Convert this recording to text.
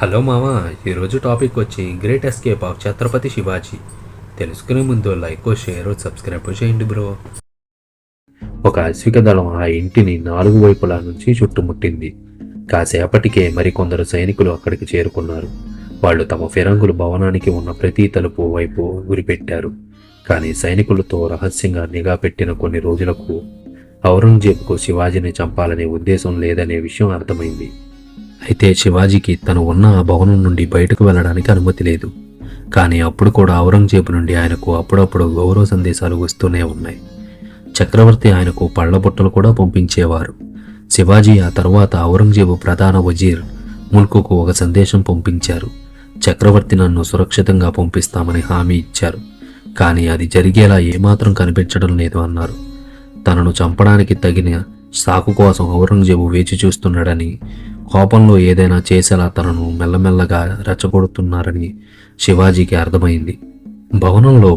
Hello మామ, ఈరోజు topic వచ్చి great escape of Chhatrapati Shivaji. తెలుసుకునే ముందు లైక్ షేర్ సబ్స్క్రైబ్ చేయండి బ్రో. ఒక అశ్విక దళం ఆ ఇంటిని 4 వైపులా నుంచి చుట్టుముట్టింది. కాసేపటికే మరికొందరు సైనికులు అక్కడికి చేరుకున్నారు. వాళ్ళు తమ ఫిరంగులు భవనానికి ఉన్న ప్రతి తలుపు వైపు గురిపెట్టారు. కానీ సైనికులతో రహస్యంగా నిఘా పెట్టిన కొన్ని రోజులకు ఔరంగజేబుకు శివాజీని చంపాలనే ఉద్దేశం లేదనే విషయం అర్థమైంది. అయితే శివాజీకి తను ఉన్న ఆ భవనం నుండి బయటకు వెళ్ళడానికి అనుమతి లేదు. కానీ అప్పుడు కూడా ఔరంగజేబు నుండి ఆయనకు అప్పుడప్పుడు గౌరవ సందేశాలు వస్తూనే ఉన్నాయి. చక్రవర్తి ఆయనకు పళ్ల బుట్టలు కూడా పంపించేవారు. శివాజీ ఆ తర్వాత ఔరంగజేబు ప్రధాన వజీర్ ముల్కుకు ఒక సందేశం పంపించారు. చక్రవర్తి నన్ను సురక్షితంగా పంపిస్తామని హామీ ఇచ్చారు. కానీ అది జరిగేలా ఏమాత్రం కనిపించడం లేదు అన్నారు. తనను చంపడానికి తగిన సాకు కోసం ఔరంగజేబు వేచి చూస్తున్నాడని, కోపంలో ఏదైనా చేసేలా తనను మెల్లమెల్లగా రెచ్చగొడుతున్నారని శివాజీకి అర్థమైంది. భవనంలో